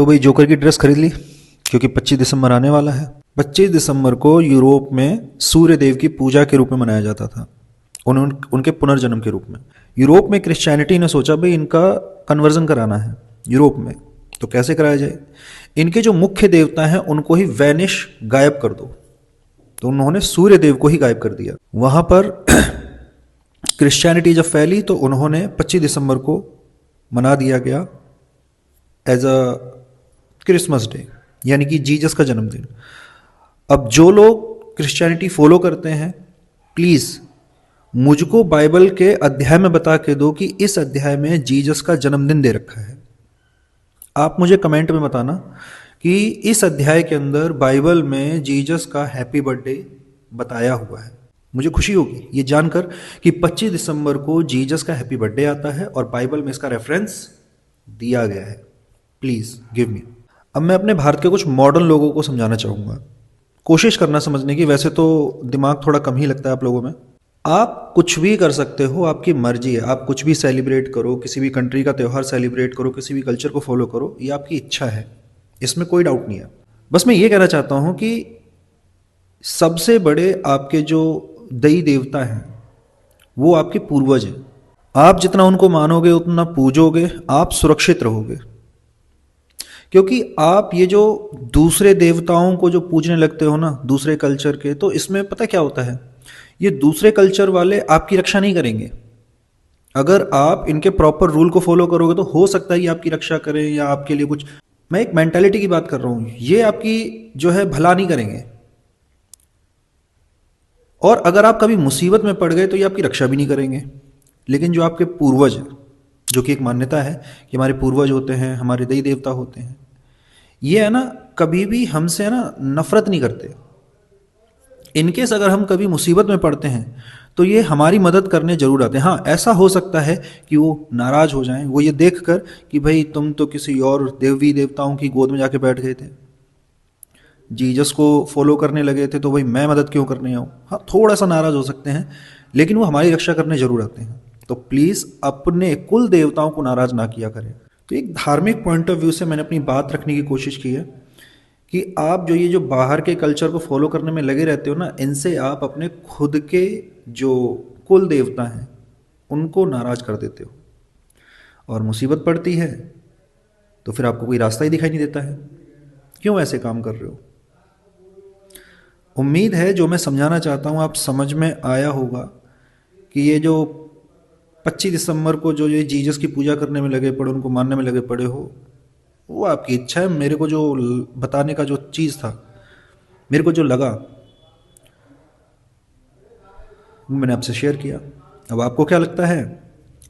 तो भाई जोकर की ड्रेस खरीद ली, क्योंकि 25 दिसंबर आने वाला है। 25 दिसंबर को यूरोप में सूर्य देव की पूजा के रूप में मनाया जाता था, उनके पुनर्जन्म के रूप में। यूरोप में क्रिश्चियनिटी ने सोचा भाई इनका कन्वर्जन कराना है यूरोप में, तो कैसे कराया जाए। इनके जो मुख्य देवता हैं उनको ही वैनिश, गायब कर दो। तो उन्होंने सूर्य देव को ही गायब कर दिया। वहां पर क्रिश्चियनिटी जब फैली तो उन्होंने 25 दिसंबर को मना दिया गया एज अ क्रिसमस डे, यानी कि जीसस का जन्मदिन। अब जो लोग क्रिश्चियनिटी फॉलो करते हैं, प्लीज़ मुझको बाइबल के अध्याय में बता के दो कि इस अध्याय में जीसस का जन्मदिन दे रखा है। आप मुझे कमेंट में बताना कि इस अध्याय के अंदर बाइबल में जीसस का हैप्पी बर्थडे बताया हुआ है। मुझे खुशी होगी ये जानकर कि 25 दिसंबर को जीसस का हैप्पी बर्थडे आता है और बाइबल में इसका रेफरेंस दिया गया है। Please give me. अब मैं अपने भारत के कुछ मॉडर्न लोगों को समझाना चाहूँगा, कोशिश करना समझने की। वैसे तो दिमाग थोड़ा कम ही लगता है आप लोगों में। आप कुछ भी कर सकते हो, आपकी मर्जी है। आप कुछ भी सेलिब्रेट करो, किसी भी कंट्री का त्यौहार सेलिब्रेट करो, किसी भी कल्चर को फॉलो करो, ये आपकी इच्छा है, इसमें कोई डाउट नहीं है। बस मैं ये कहना चाहता हूँ कि सबसे बड़े आपके जो देवी देवता हैं वो आपके पूर्वज हैं। आप जितना उनको मानोगे, उतना पूजोगे, आप सुरक्षित रहोगे। क्योंकि आप ये जो दूसरे देवताओं को जो पूजने लगते हो ना, दूसरे कल्चर के, तो इसमें पता क्या होता है, ये दूसरे कल्चर वाले आपकी रक्षा नहीं करेंगे। अगर आप इनके प्रॉपर रूल को फॉलो करोगे तो हो सकता है ये आपकी रक्षा करें या आपके लिए कुछ, मैं एक मेंटालिटी की बात कर रहा हूं, ये आपकी जो है भला नहीं करेंगे। और अगर आप कभी मुसीबत में पड़ गए तो ये आपकी रक्षा भी नहीं करेंगे। लेकिन जो आपके पूर्वज हैं, जो कि एक मान्यता है कि हमारे पूर्वज होते हैं, हमारे देवी देवता होते हैं, ये है ना, कभी भी हमसे है ना नफरत नहीं करते। इनकेस अगर हम कभी मुसीबत में पड़ते हैं तो ये हमारी मदद करने जरूर आते हैं। हाँ, ऐसा हो सकता है कि वो नाराज हो जाएं, वो ये देखकर कि भाई तुम तो किसी और देवी देवताओं की गोद में जाके बैठ गए थे, जीसस को फॉलो करने लगे थे, तो भाई मैं मदद क्यों करने आऊँ। हाँ, थोड़ा सा नाराज हो सकते हैं, लेकिन वो हमारी रक्षा करने जरूर आते हैं। तो प्लीज़ अपने कुल देवताओं को नाराज ना किया करें। तो एक धार्मिक पॉइंट ऑफ व्यू से मैंने अपनी बात रखने की कोशिश की है कि आप जो ये जो बाहर के कल्चर को फॉलो करने में लगे रहते हो ना, इनसे आप अपने खुद के जो कुल देवता हैं उनको नाराज कर देते हो, और मुसीबत पड़ती है तो फिर आपको कोई रास्ता ही दिखाई नहीं देता है। क्यों ऐसे काम कर रहे हो। उम्मीद है जो मैं समझाना चाहता हूँ आप समझ में आया होगा कि ये जो 25 दिसंबर को जो ये जीसस की पूजा करने में लगे पड़े, उनको मानने में लगे पड़े हो, वो आपकी इच्छा है। मेरे को जो बताने का जो चीज़ था, मेरे को जो लगा, वो मैंने आपसे शेयर किया। अब आपको क्या लगता है,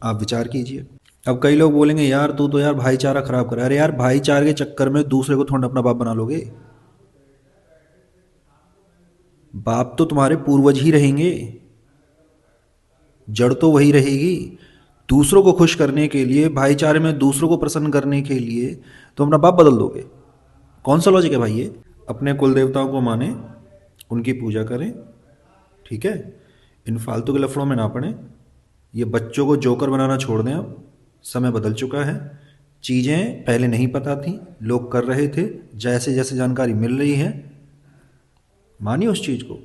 आप विचार कीजिए। अब कई लोग बोलेंगे यार तू तो यार भाईचारा खराब कर रहा है। अरे यार, भाईचारे के चक्कर में दूसरे को थोड़ा अपना बाप बना लोगे। बाप तो तुम्हारे पूर्वज ही रहेंगे, जड़ तो वही रहेगी। दूसरों को खुश करने के लिए, भाईचारे में दूसरों को प्रसन्न करने के लिए तो अपना बाप बदल दोगे। कौन सा लॉजिक है भाई ये। अपने कुल देवताओं को माने, उनकी पूजा करें, ठीक है, इन फालतू के लफड़ों में ना पड़े। ये बच्चों को जोकर बनाना छोड़ दें। अब समय बदल चुका है, चीज़ें पहले नहीं पता थी, लोग कर रहे थे, जैसे जैसे जानकारी मिल रही है मानिए उस चीज़ को।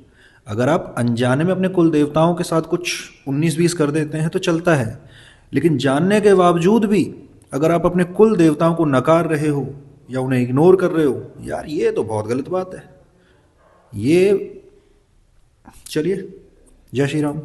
अगर आप अनजाने में अपने कुल देवताओं के साथ कुछ 19-20 कर देते हैं तो चलता है, लेकिन जानने के बावजूद भी अगर आप अपने कुल देवताओं को नकार रहे हो या उन्हें इग्नोर कर रहे हो, यार ये तो बहुत गलत बात है ये। चलिए, जय श्री राम।